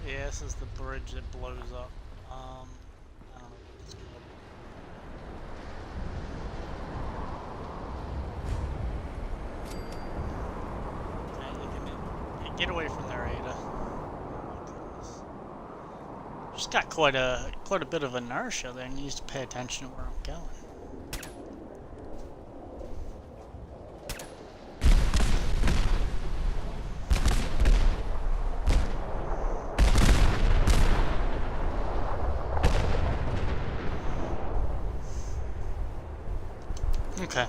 Yeah, this is the bridge that blows up. I don't know what it's called. Yeah, get away from there, Ada. Just got quite a bit of inertia there, and needs to pay attention to where I'm going. Okay.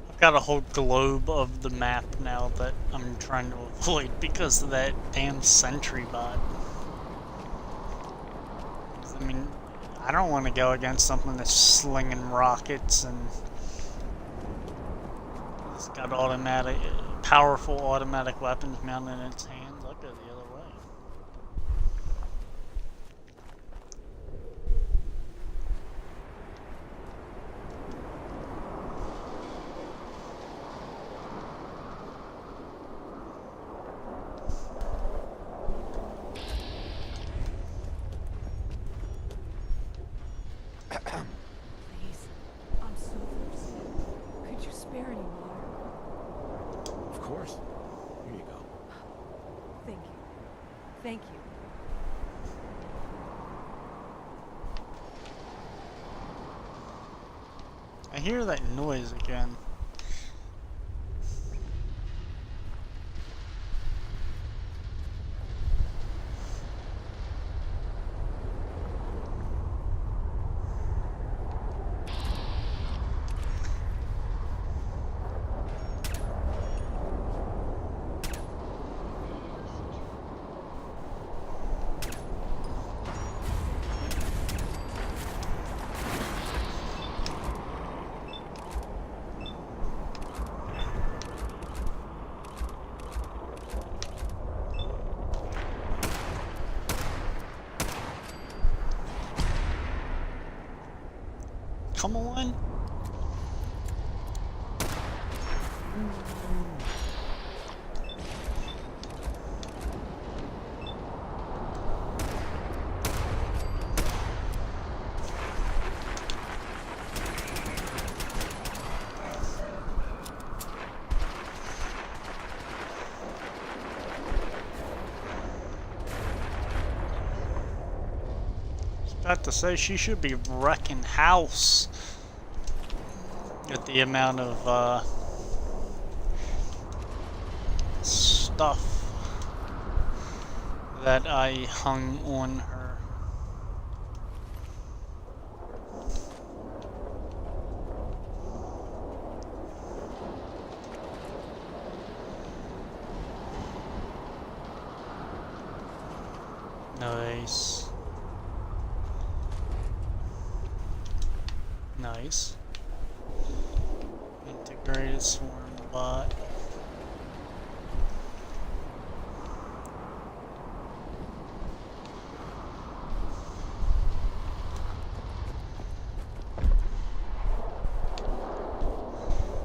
I've got a whole globe of the map now that I'm trying to avoid because of that damn sentry bot. I mean, I don't want to go against something that's slinging rockets and it's got powerful automatic weapons mounted in its hands. I'll go the other way. Please, I'm so thirsty. Could you spare any water? Of course. Here you go. Thank you. Thank you. I hear that noise again. Come on. About to say she should be wrecking house at the amount of stuff that I hung on her. Nice. Nice. Integrated swarm bot.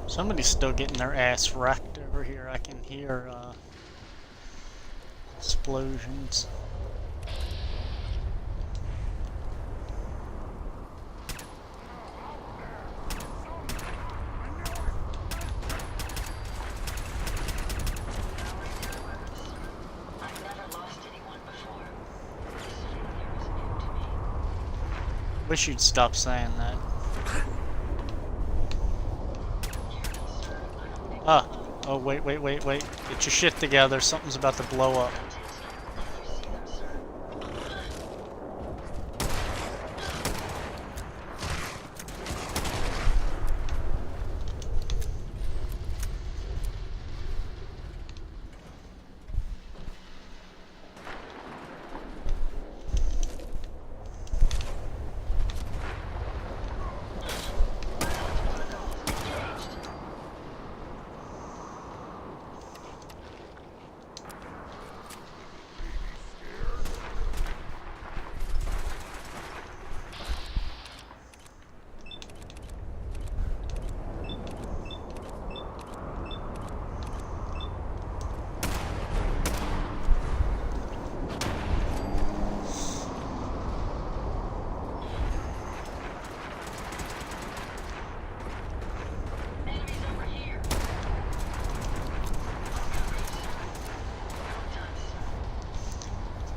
Somebody's still getting their ass wrecked over here. I can hear explosions. Wish you'd stop saying that. Oh, wait. Get your shit together. Something's about to blow up.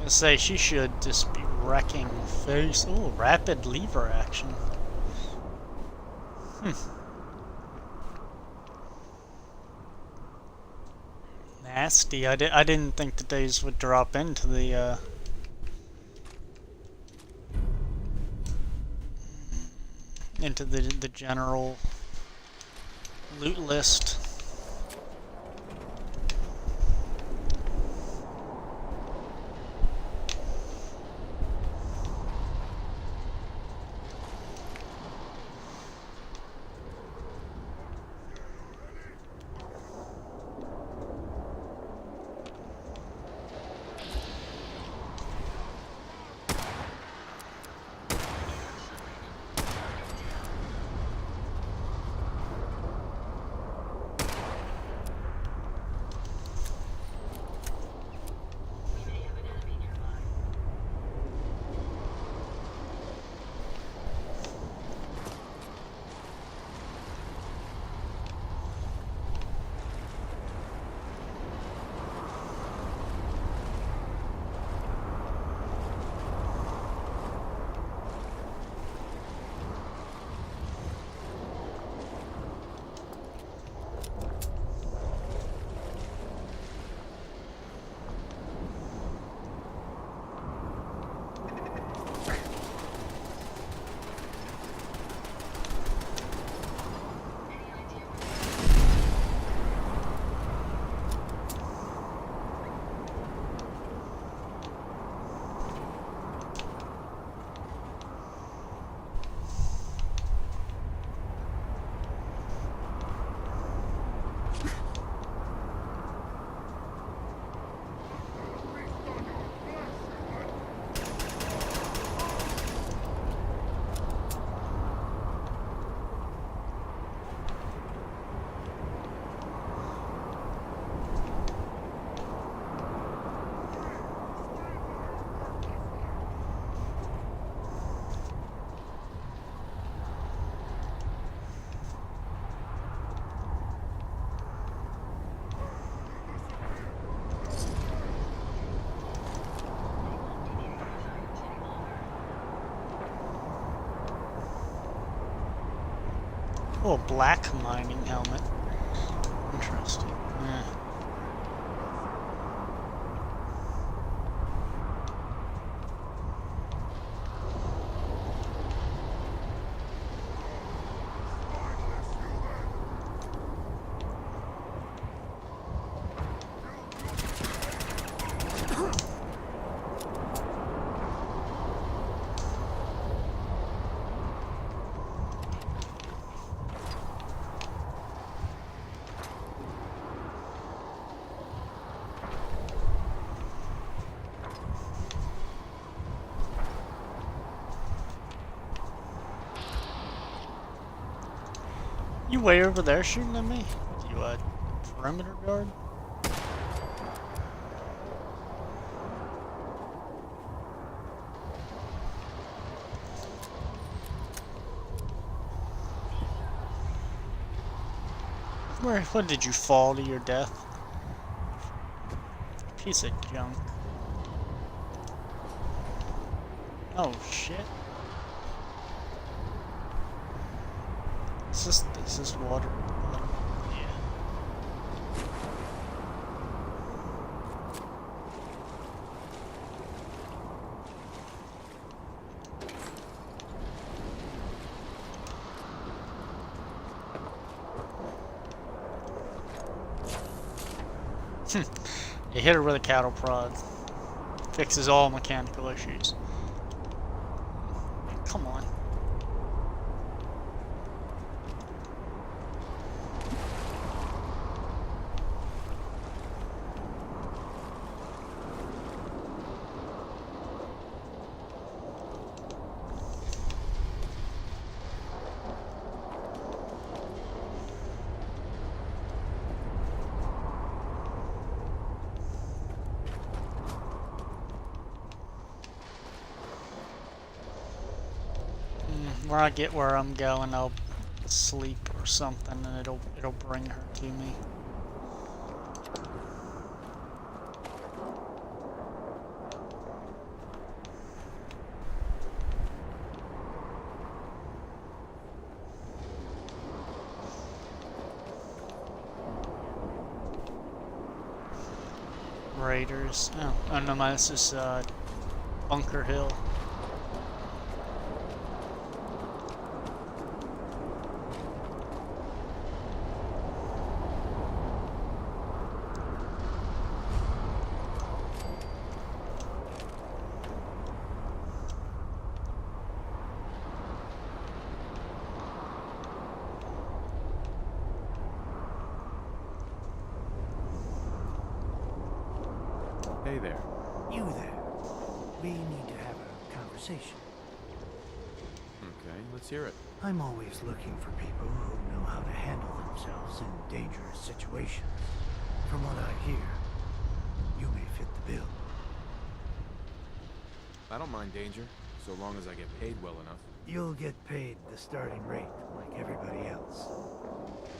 I say she should just be wrecking face. Oh, rapid lever action. Nasty. I didn't think that these would drop into the general loot list. Oh, black mining helmet. Interesting. Yeah. You way over there shooting at me? You a perimeter guard? What did you fall to your death? Piece of junk. Oh shit. Is this water? Yeah. You hit her with a cattle prod. Fixes all mechanical issues. Come on. When I get where I'm going, I'll sleep or something, and it'll bring her to me. Raiders. Oh no, this is Bunker Hill. Hey there. You there. We need to have a conversation. Okay, let's hear it. I'm always looking for people who know how to handle themselves in dangerous situations. From what I hear, you may fit the bill. I don't mind danger, so long as I get paid well enough. You'll get paid the starting rate, like everybody else.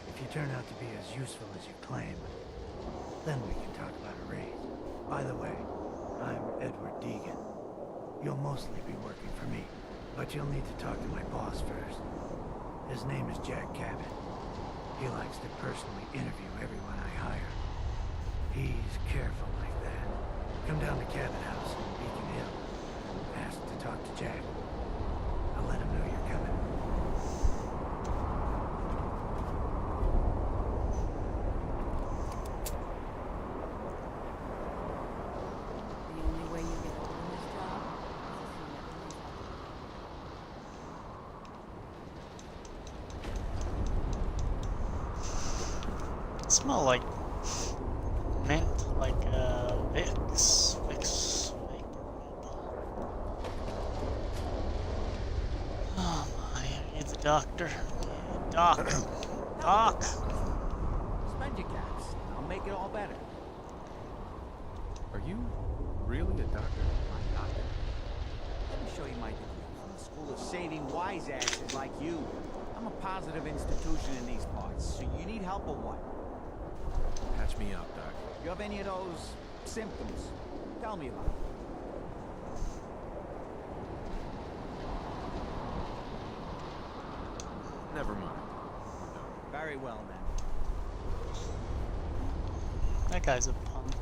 If you turn out to be as useful as you claim, then we can talk about a raise. By the way, I'm Edward Deegan. You'll mostly be working for me, but you'll need to talk to my boss first. His name is Jack Cabot. He likes to personally interview everyone I hire. He's careful like that. Come down to Cabot House in Beacon Hill and ask to talk to Jack. I'll let him know you're coming. The only way you get on this job is It smells like mint, like Vicks vapor rub. Oh my, are you the doctor? Yeah, Doc. Spend your caps. I'll make it all better. Are you really a doctor? I'm not. Let me show you my degree from the School of Saving Wise Asses like you. I'm a positive institution in these parts, so you need help or what? Patch me up, Doc. You have any of those symptoms? Tell me about it. Never mind. Very well, then. That guy's a punk.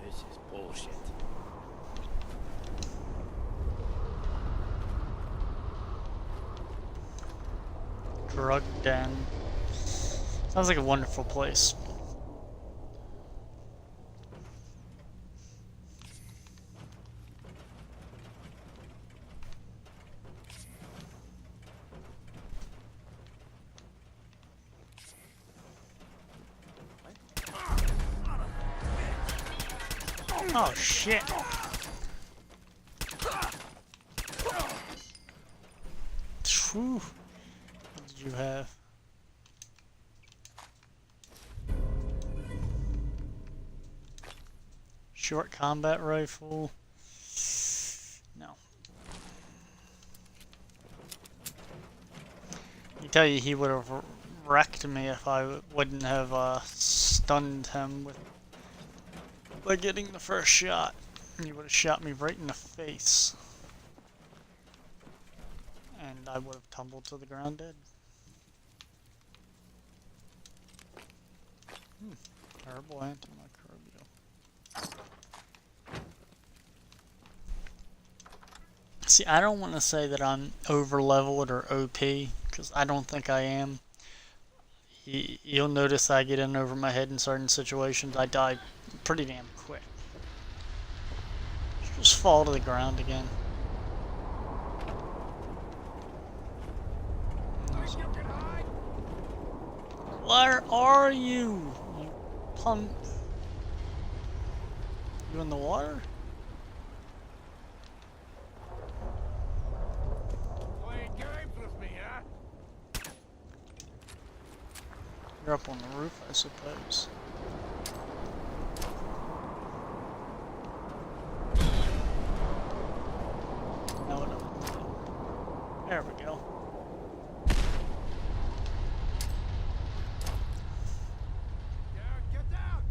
This is bullshit. Drug den. Sounds like a wonderful place. Oh shit. Phew. What did you have? Short combat rifle. No. I tell you, he would have wrecked me if I wouldn't have stunned him with by getting the first shot. He would have shot me right in the face. And I would have tumbled to the ground dead. Herbal antimicrobial. See, I don't want to say that I'm over leveled or OP, because I don't think I am. You'll notice I get in over my head in certain situations. I die pretty damn quick. Just fall to the ground again. Where are you? You punk. You in the water? Playing games with me, huh? You're up on the roof, I suppose. Now what do I do? There we go. Get down!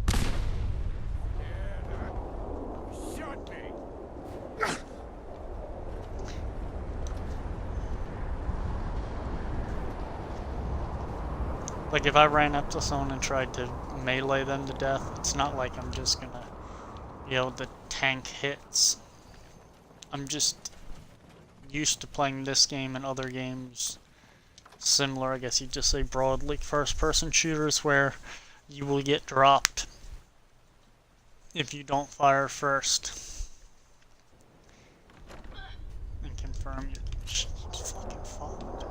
Yeah, shot me! Like, if I ran up to someone and tried to melee them to death, it's not like I'm just gonna be able to tank hits. I'm just used to playing this game and other games similar, I guess you'd just say broadly, first-person shooters where you will get dropped if you don't fire first. And confirm you fucking followed.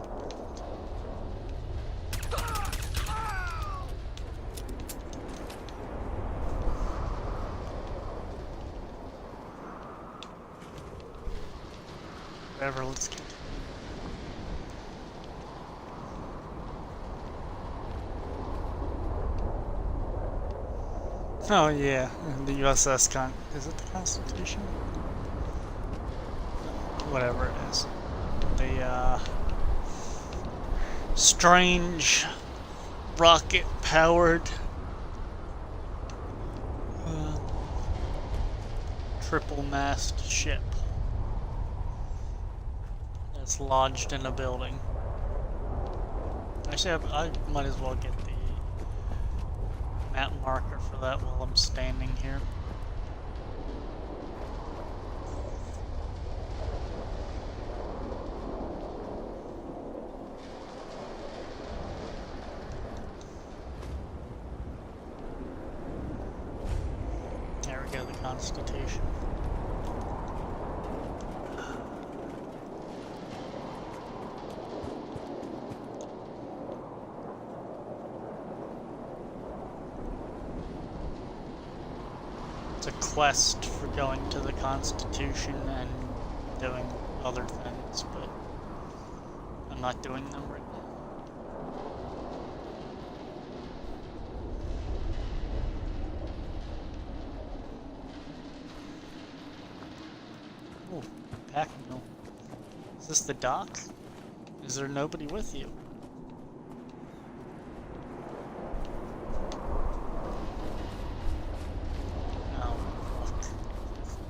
Whatever, let's get. Oh yeah, the USS is it the Constitution? Whatever it is. The strange rocket-powered triple-mast ship that's lodged in a building. Actually, I might as well get the map marker for that while I'm standing here. There we go, the Constitution. It's a quest for going to the Constitution and doing other things, but I'm not doing them right now. Oh, pack mule. Is this the dock? Is there nobody with you? No. Fuck.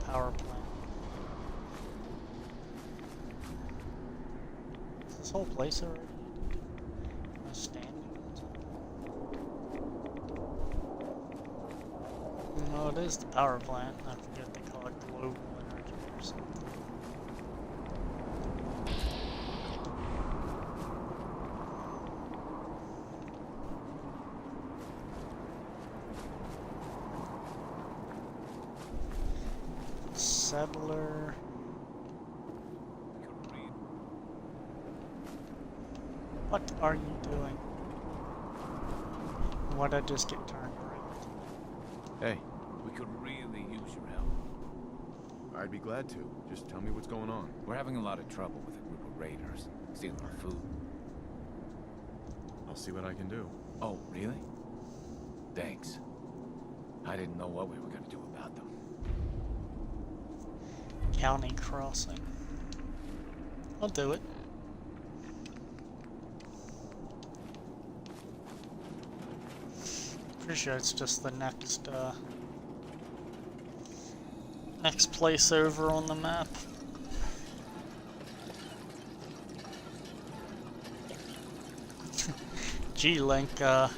Power plant. Is this whole place already? Am I standing on something? No, it is the power plant. I forget they call it global energy or something. Settler. What are you doing? Why'd I just get turned around? Hey, We could really use your help. I'd be glad to. Just tell me what's going on. We're having a lot of trouble with a group of raiders, stealing our food. I'll see what I can do. Oh, really? Thanks. I didn't know what we were gonna do about them. County crossing. I'll do it. Pretty sure it's just the next place over on the map. Gee, Link, I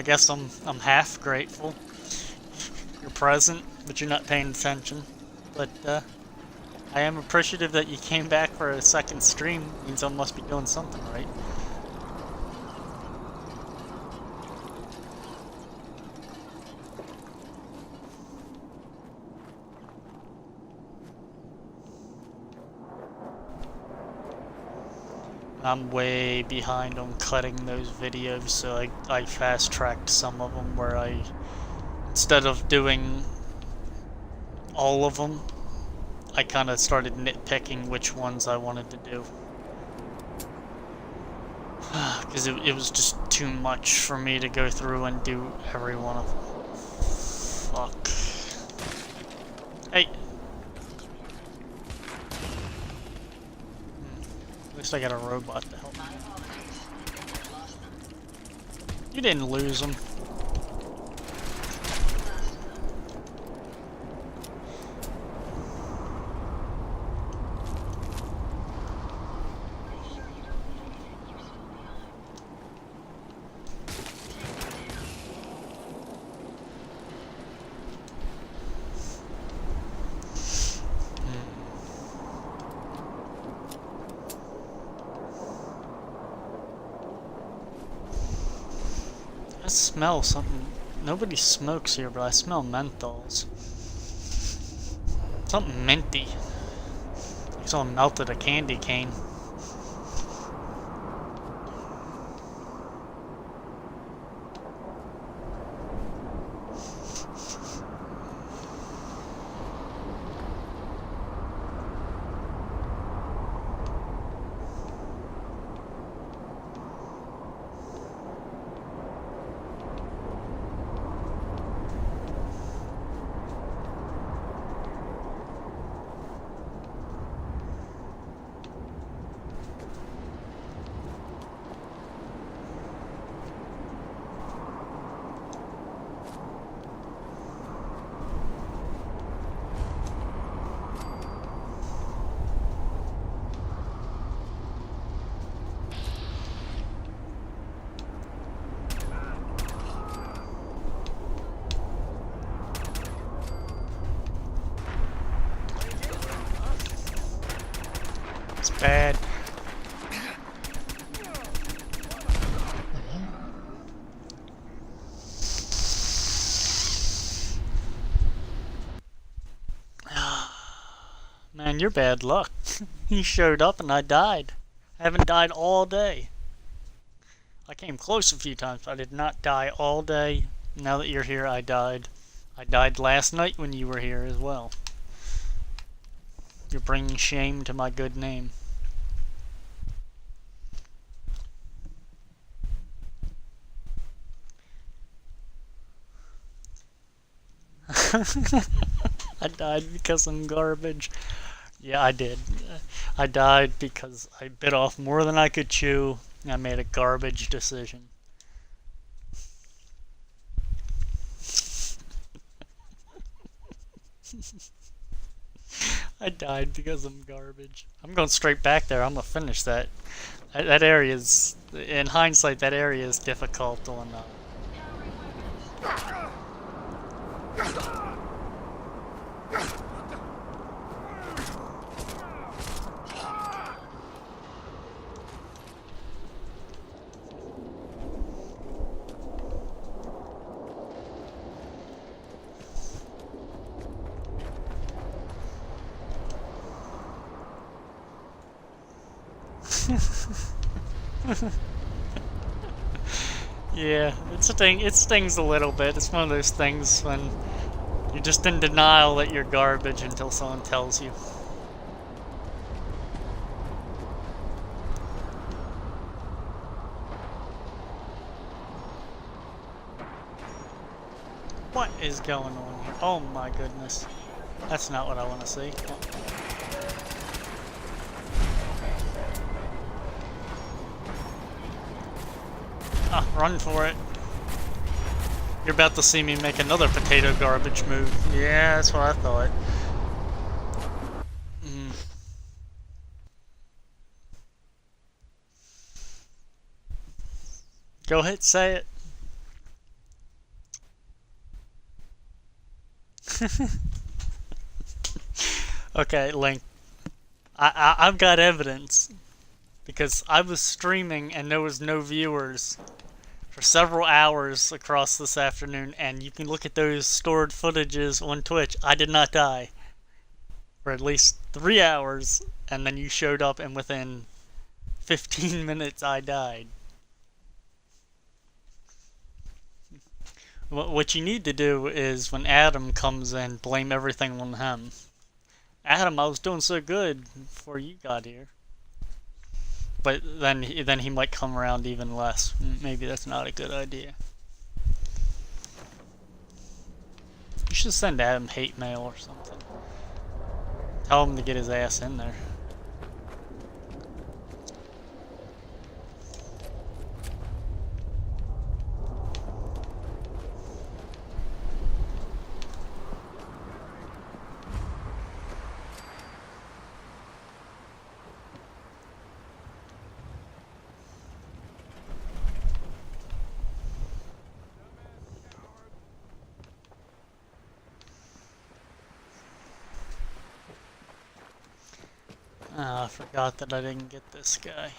guess I'm half grateful. You're present, but you're not paying attention. But I am appreciative that you came back for a second stream. Means I must be doing something right. I'm way behind on cutting those videos, so I fast-tracked some of them where instead of doing all of them, I kind of started nitpicking which ones I wanted to do. Because it was just too much for me to go through and do every one of them. Fuck. Hey! At least I got a robot to help me. You didn't lose him. I smell something. Nobody smokes here, but I smell menthols. Something minty. Like someone melted a candy cane. It's bad. Man, you're bad luck. He showed up and I died. I haven't died all day. I came close a few times, but I did not die all day. Now that you're here, I died. I died last night when you were here as well. You're bringing shame to my good name. I died because I'm garbage. Yeah, I did. I died because I bit off more than I could chew, and I made a garbage decision. I died because I'm garbage. I'm going straight back there. I'm gonna finish that. That area is, in hindsight, that area is difficult on. Yeah, it's a thing. It stings a little bit. It's one of those things when you're just in denial that you're garbage until someone tells you. What is going on here? Oh my goodness. That's not what I want to see. Ah, run for it. You're about to see me make another potato garbage move. Yeah, that's what I thought. Go ahead, say it. Okay, Link. I've got evidence. Because I was streaming and there was no viewers for several hours across this afternoon, and you can look at those stored footages on Twitch. I did not die for at least 3 hours, and then you showed up and within 15 minutes I died. What you need to do is when Adam comes in, blame everything on him. Adam, I was doing so good before you got here. but then he might come around even less. Maybe that's not a good idea. You should send Adam hate mail or something. Tell him to get his ass in there. I forgot that I didn't get this guy.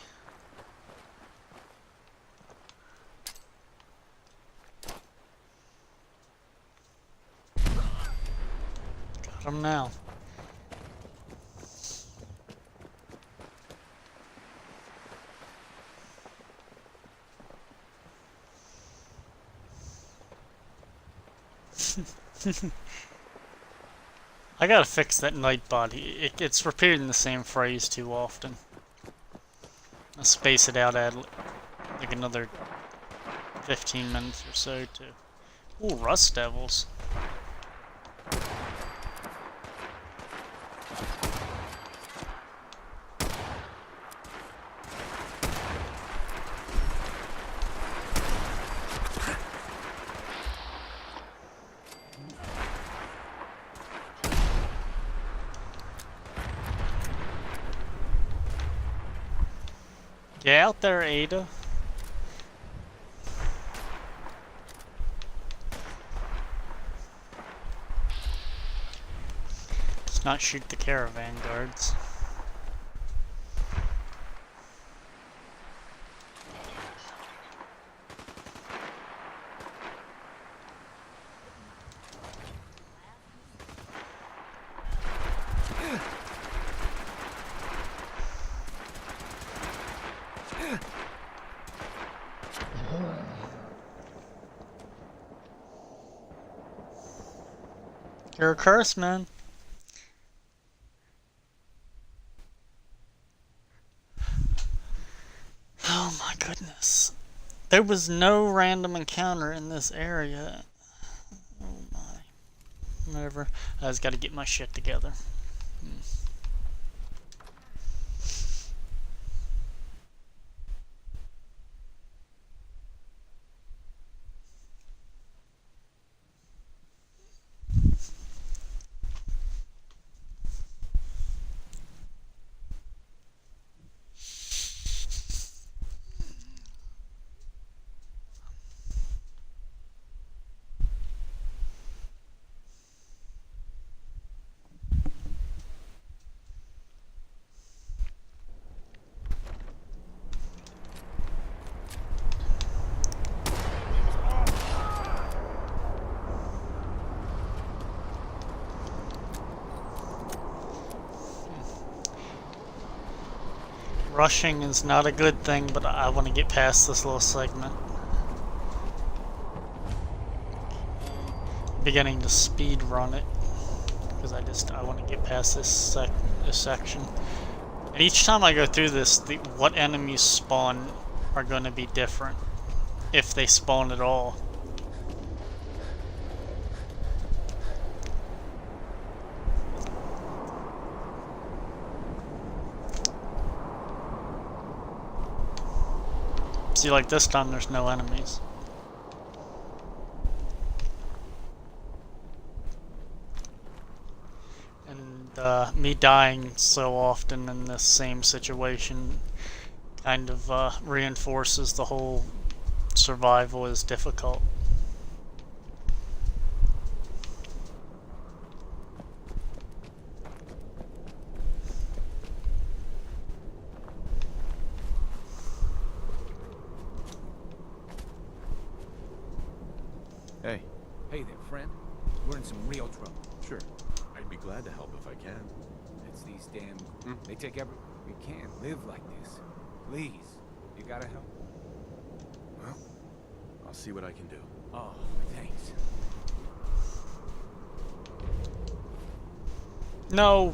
Got him now. I gotta fix that night body. It's repeating the same phrase too often. I'll space it out at like another 15 minutes or so to... Ooh, Rust Devils. Get out there, Ada. Let's not shoot the caravan guards. You're a curse, man. Oh my goodness. There was no random encounter in this area. Oh my. Whatever. I just gotta get my shit together. Rushing is not a good thing, but I want to get past this little segment. Beginning to speed run it because I want to get past this section. And each time I go through this, what enemies spawn are going to be different, if they spawn at all. See, like this time there's no enemies. And me dying so often in this same situation kind of reinforces the whole survival is difficult. Hey, Hey there, friend. We're in some real trouble. sure. I'd be glad to help if I can. It's these damn... They take every... We can't live like this. Please. You gotta help. Well, I'll see what I can do. Oh, thanks. No!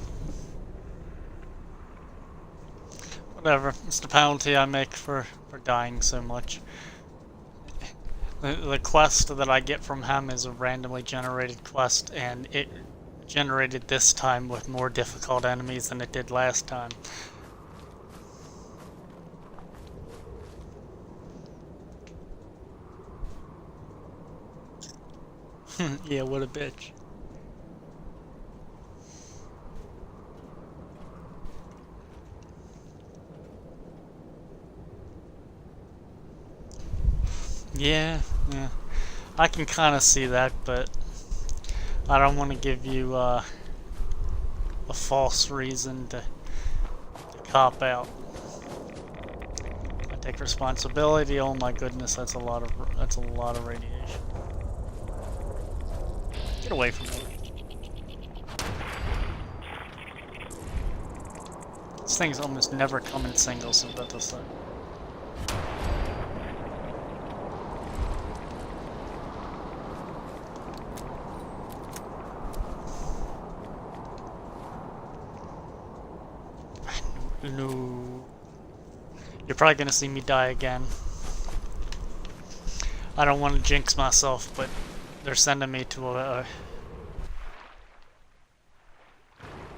Whatever. It's the penalty I make for dying so much. The quest that I get from him is a randomly generated quest, and it generated this time with more difficult enemies than it did last time. Yeah, what a bitch. Yeah. I can kind of see that, but I don't want to give you a false reason to cop out. I take responsibility. Oh my goodness, that's a lot of radiation. Get away from me. These things almost never come in singles, I'm about to say. No. You're probably gonna see me die again. I don't want to jinx myself, but they're sending me to a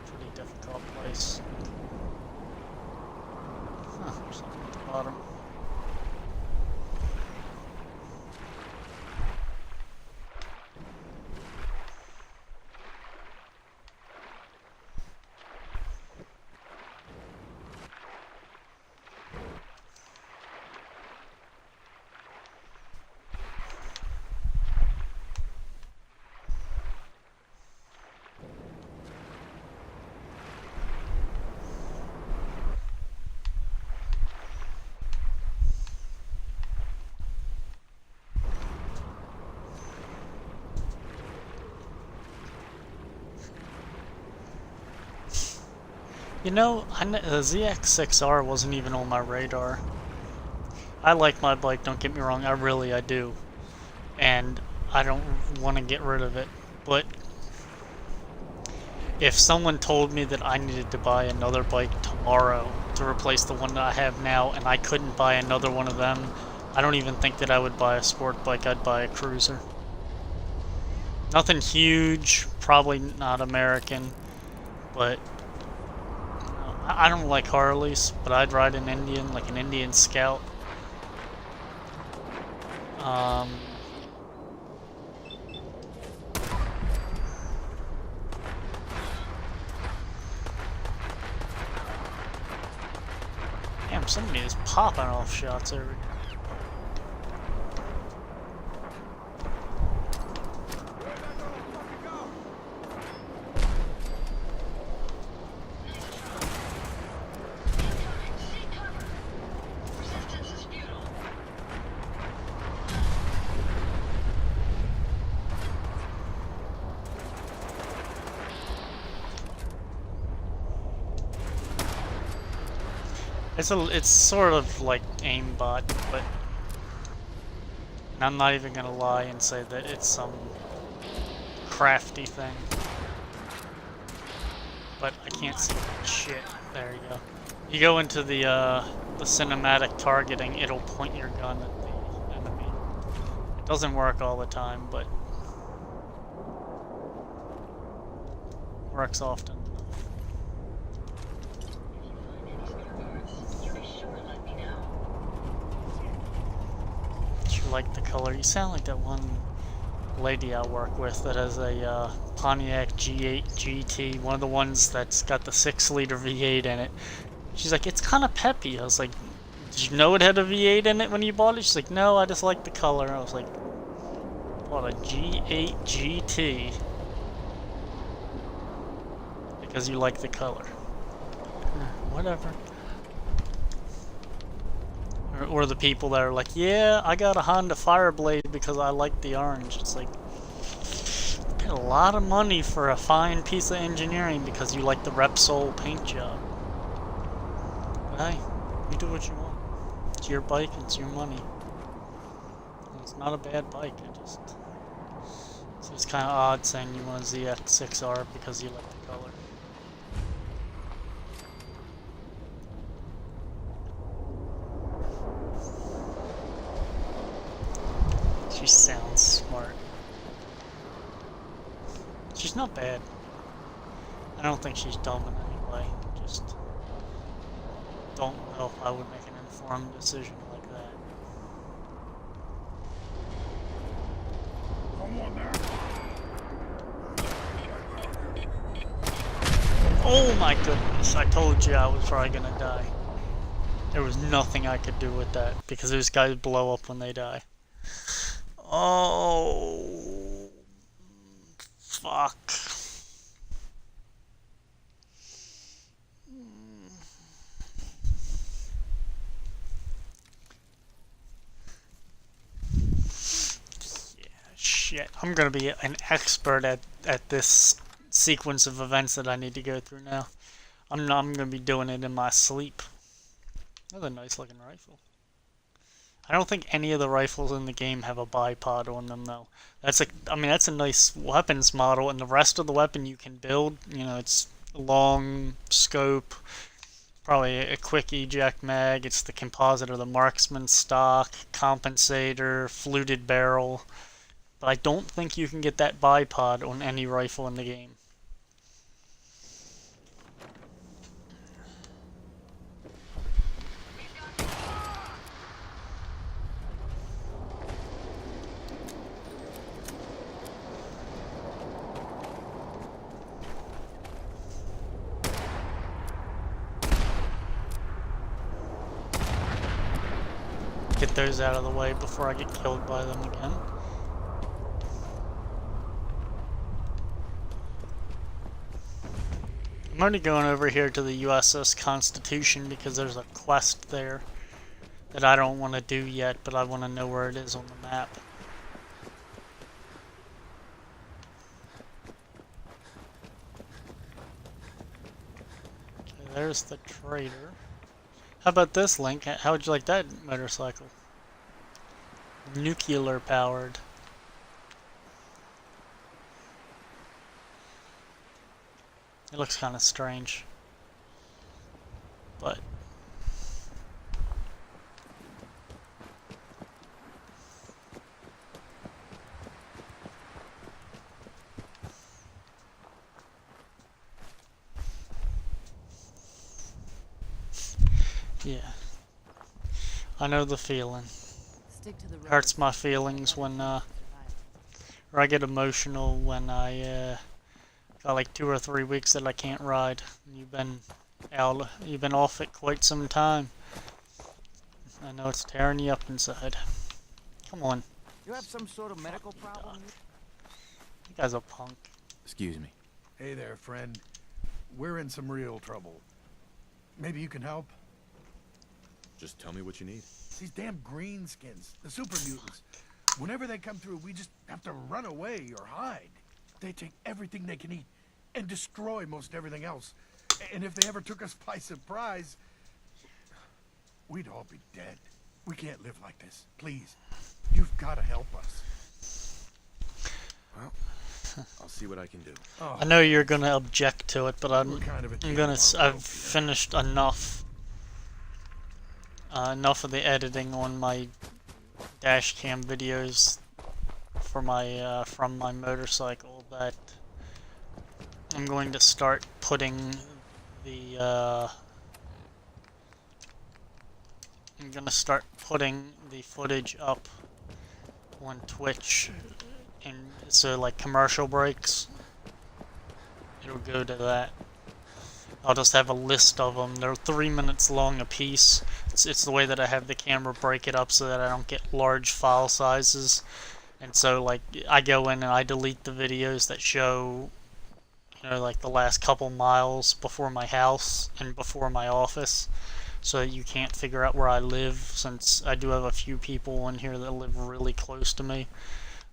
pretty difficult place. Huh, there's something at the bottom. You know, the ZX6R wasn't even on my radar. I like my bike, don't get me wrong, I do. And I don't want to get rid of it. But if someone told me that I needed to buy another bike tomorrow to replace the one that I have now, and I couldn't buy another one of them, I don't even think that I would buy a sport bike, I'd buy a cruiser. Nothing huge, probably not American, but I don't like Harleys, but I'd ride an Indian, like an Indian Scout. Damn, somebody is popping off shots over here. It's sort of like aimbot, but I'm not even gonna lie and say that it's some crafty thing. But I can't see shit. There you go. You go into the cinematic targeting, it'll point your gun at the enemy. It doesn't work all the time, but works often. Like the color. You sound like that one lady I work with that has a Pontiac G8 GT, one of the ones that's got the 6-liter V8 in it. She's like, it's kind of peppy. I was like, did you know it had a V8 in it when you bought it? She's like, no, I just like the color. I was like, what, a G8 GT because you like the color. Whatever. Or the people that are like, yeah, I got a Honda Fireblade because I like the orange. It's like, you pay a lot of money for a fine piece of engineering because you like the Repsol paint job. But hey, you do what you want. It's your bike, it's your money. And it's not a bad bike, so it's kind of odd saying you want a ZX6R because you like the color. She sounds smart. She's not bad. I don't think she's dumb in any way. Just don't know if I would make an informed decision like that. Come on there. Oh my goodness, I told you I was probably gonna die. There was nothing I could do with that, because those guys blow up when they die. Oh, fuck. Yeah, shit. I'm gonna be an expert at this sequence of events that I need to go through now. I'm gonna be doing it in my sleep. That's a nice looking rifle. I don't think any of the rifles in the game have a bipod on them though. I mean that's a nice weapons model, and the rest of the weapon you can build. You know, it's long scope, probably a quick eject mag. It's the composite of the marksman stock, compensator, fluted barrel. But I don't think you can get that bipod on any rifle in the game. Get those out of the way before I get killed by them again. I'm only going over here to the USS Constitution because there's a quest there that I don't want to do yet, but I want to know where it is on the map. Okay, there's the trader. How about this, Link? How would you like that motorcycle? Nuclear powered. It looks kind of strange. But yeah. I know the feeling. Stick to the road. Hurts my feelings when or I get emotional when I got like 2 or 3 weeks that I can't ride. You've been off it quite some time. I know it's tearing you up inside. Come on. You have some sort of medical problem? You guys are punk. Excuse me. Hey there, friend. We're in some real trouble. Maybe you can help? Just tell me what you need. These damn greenskins, the super mutants. Whenever they come through, we just have to run away or hide. They take everything they can eat and destroy most everything else. And if they ever took us by surprise, we'd all be dead. We can't live like this. Please, you've got to help us. Well, I'll see what I can do. Oh, I know you're gonna object to it, but we're kind of at the I'm end gonna. of our rope I've here. finished enough. Enough of the editing on my dash cam videos for my from my motorcycle that I'm going to start putting the footage up on Twitch, and so like commercial breaks, it'll go to that. I'll just have a list of them. They're 3 minutes long a piece. It's the way that I have the camera break it up so that I don't get large file sizes. And so like I go in and I delete the videos that show, you know, like the last couple miles before my house and before my office, so that you can't figure out where I live, since I do have a few people in here that live really close to me.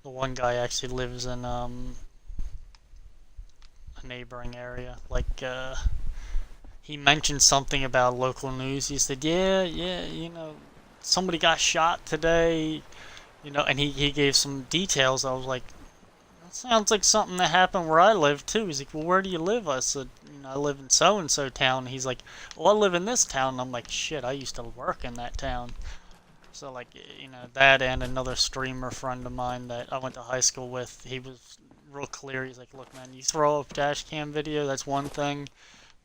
The one guy actually lives in a neighboring area. Like he mentioned something about local news. He said, yeah, you know, somebody got shot today, you know, and he gave some details. I was like, that sounds like something that happened where I live too. He's like, well, where do you live? I said, you know, I live in so-and-so town. He's like, well, I live in this town. And I'm like, shit, I used to work in that town. So like, you know, that and another streamer friend of mine that I went to high school with, he was real clear. He's like, look man, you throw up dash cam video, that's one thing,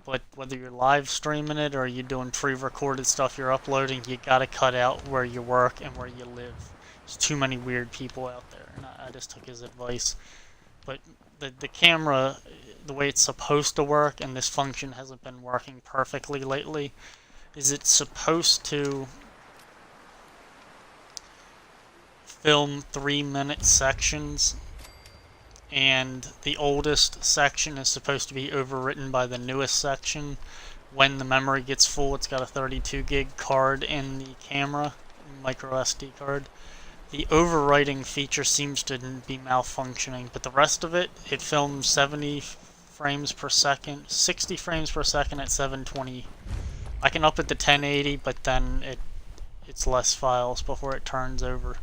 but whether you're live streaming it or you're doing pre-recorded stuff you're uploading, you gotta cut out where you work and where you live. There's too many weird people out there, and I just took his advice. But the camera, the way it's supposed to work, and this function hasn't been working perfectly lately, is it's supposed to film 3-minute sections, and the oldest section is supposed to be overwritten by the newest section. When the memory gets full, it's got a 32 gig card in the camera, micro SD card. The overwriting feature seems to be malfunctioning, but the rest of it, it films 70 frames per second, 60 frames per second at 720. I can up it to 1080, but then it's less files before it turns over.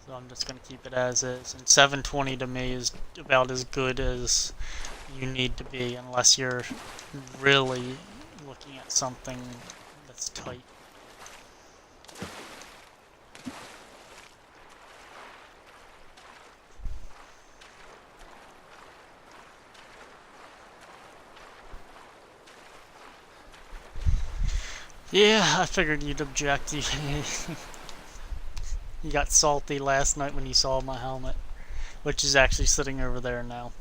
So I'm just going to keep it as is. And 720 to me is about as good as you need to be, unless you're really looking at something that's tight. Yeah, I figured you'd object. You got salty last night when you saw my helmet, which is actually sitting over there now.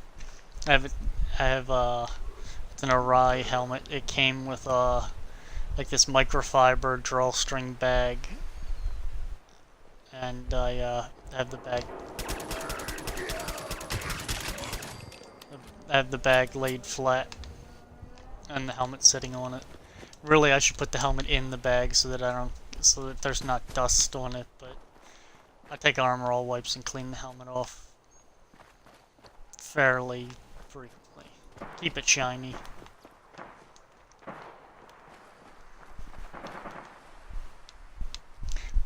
I have it's an Arai helmet. It came with like this microfiber drawstring bag, and I have the bag. I have the bag laid flat, and the helmet sitting on it. Really, I should put the helmet in the bag so that there's not dust on it, but I take Armor All wipes and clean the helmet off fairly frequently. Keep it shiny.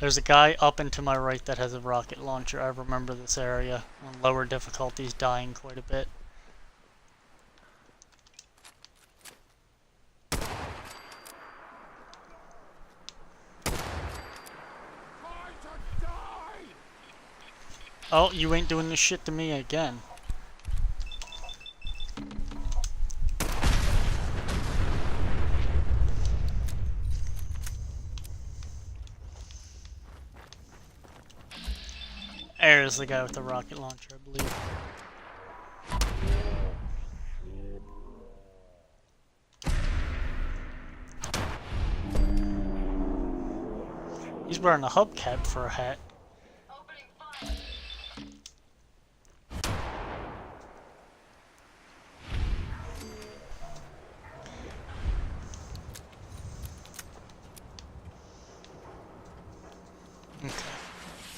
There's a guy up and to my right that has a rocket launcher. I remember this area. On lower difficulties, dying quite a bit. Oh, you ain't doing this shit to me again. There's the guy with the rocket launcher, I believe. He's wearing a hubcap for a hat.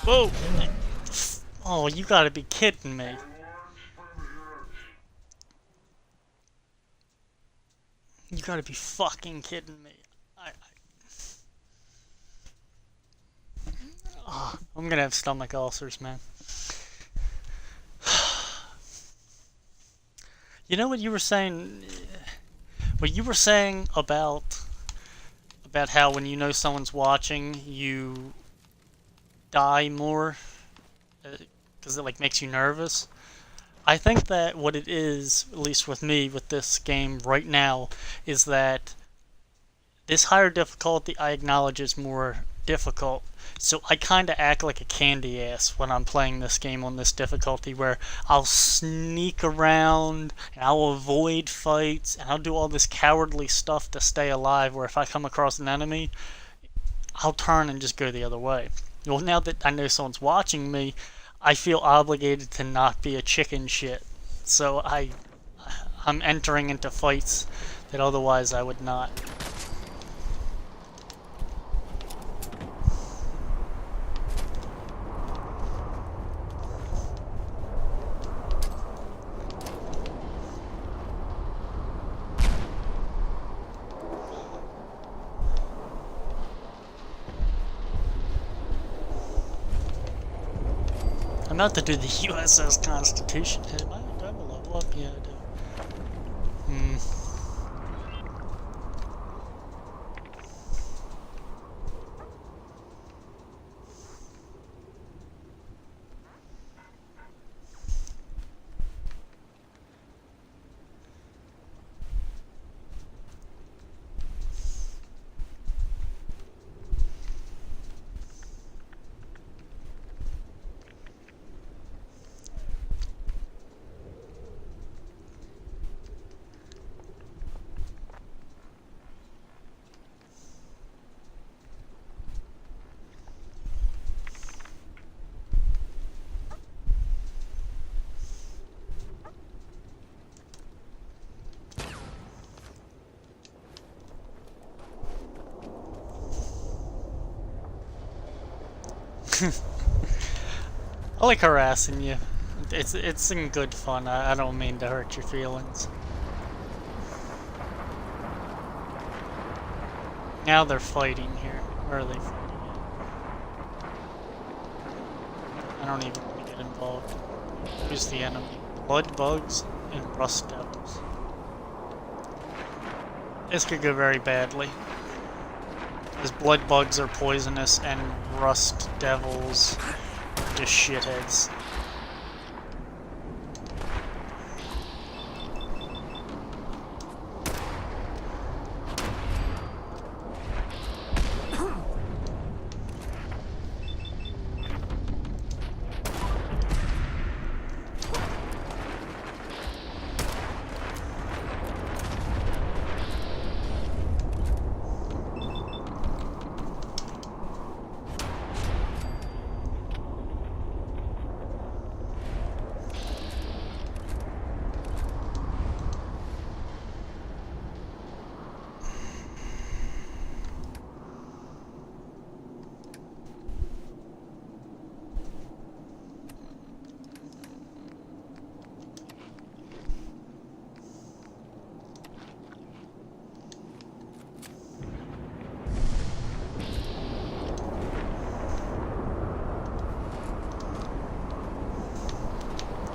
Whoa! Oh, you gotta be kidding me. You gotta be fucking kidding me. Oh, I'm gonna have stomach ulcers, man. You know what you were saying? What you were saying about how when you know someone's watching, you die more because it like makes you nervous. I think that what it is, at least with me with this game right now, is that this higher difficulty I acknowledge is more difficult, so I kind of act like a candy ass when I'm playing this game on this difficulty, where I'll sneak around and I'll avoid fights and I'll do all this cowardly stuff to stay alive, where if I come across an enemy, I'll turn and just go the other way. Well, now that I know someone's watching me, I feel obligated to not be a chicken shit. So I'm entering into fights that otherwise I would not. I'm about to do the USS Constitution. Do I have a level up? Yeah, I do. I like harassing you. It's in good fun. I don't mean to hurt your feelings. Now they're fighting here. Where are they fighting at? I don't even want to get involved. Who's the enemy? Blood bugs and rust devils. This could go very badly. Because blood bugs are poisonous and rust devils are just shitheads.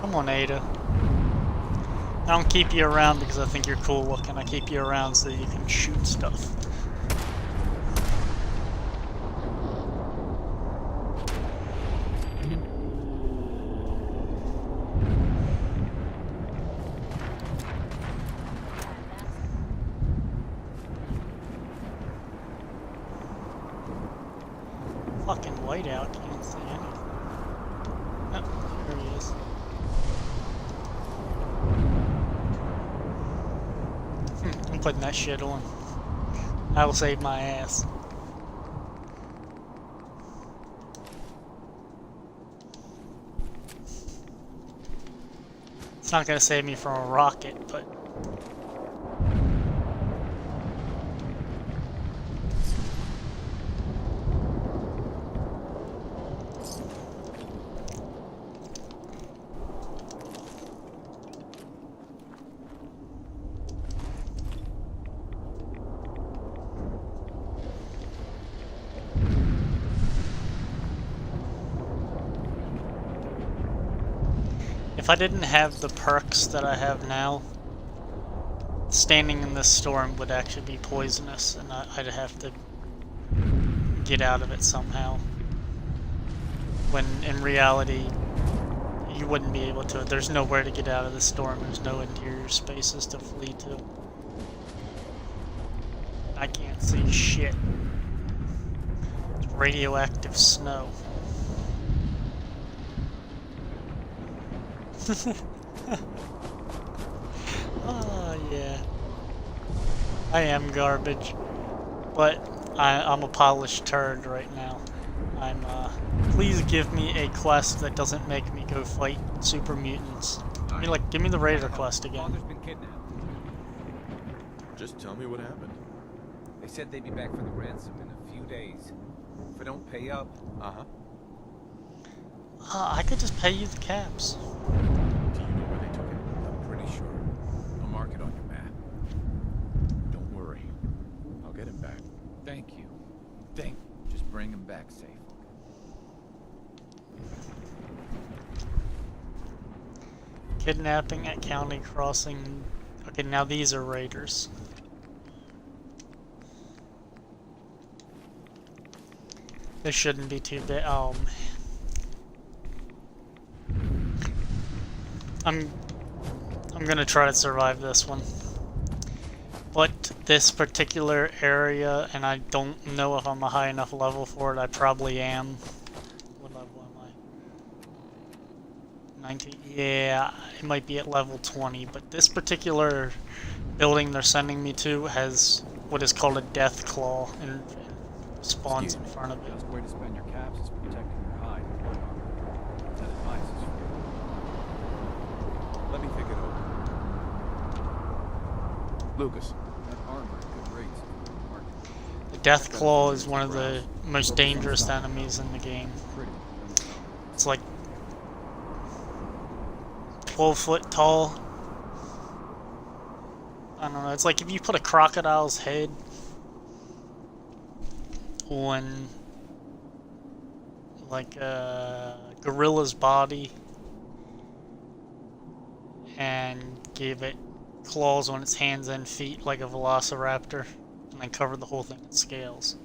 Come on, Ada. I don't keep you around because I think you're cool looking. I keep you around so you can shoot stuff. Fucking whiteout, can't see anything. Oh, there he is. I'm putting that shit on. I will save my ass. It's not gonna save me from a rocket, but... If I didn't have the perks that I have now, standing in this storm would actually be poisonous, and I'd have to get out of it somehow. When in reality, you wouldn't be able to. There's nowhere to get out of the storm. There's no interior spaces to flee to. I can't see shit. It's radioactive snow. Oh, yeah. I am garbage. But I'm a polished turd right now. Please give me a quest that doesn't make me go fight super mutants. Give me the Raider quest again. Father's been kidnapped. Just tell me what happened. They said they'd be back for the ransom in a few days. If I don't pay up... Uh-huh. I could just pay you the caps. Do you know where they took it? I'm pretty sure. I'll mark it on your map. Don't worry. I'll get him back. Thank you. Just bring him back safe. Kidnapping at County Crossing. Okay, now these are raiders. This shouldn't be too bad. Oh, man. I'm gonna try to survive this one. But this particular area, and I don't know if I'm a high enough level for it, I probably am. What level am I? 19. Yeah, it might be at level 20, but this particular building they're sending me to has what is called a death claw and spawns in front of it. Best way to spend your caps is protecting your hide and blood armor. That advice is for you. Let me think it over. Lucas. That armor at good rates. Market. The Death Claw is one of the most dangerous enemies in the game. It's like 12 foot tall. I don't know, it's like if you put a crocodile's head on like a gorilla's body and gave it claws on its hands and feet like a velociraptor, and then covered the whole thing in scales.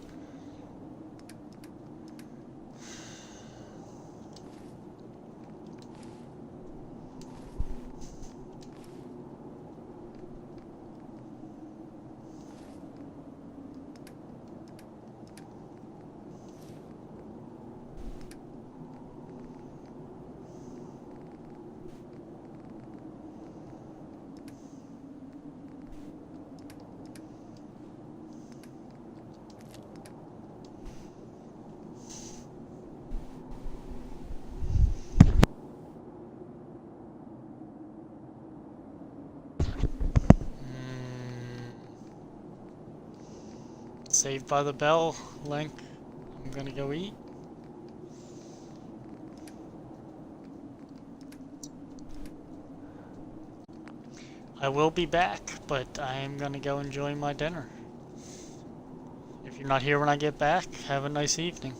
Saved by the bell, Link. I'm gonna go eat. I will be back, but I am gonna go enjoy my dinner. If you're not here when I get back, have a nice evening.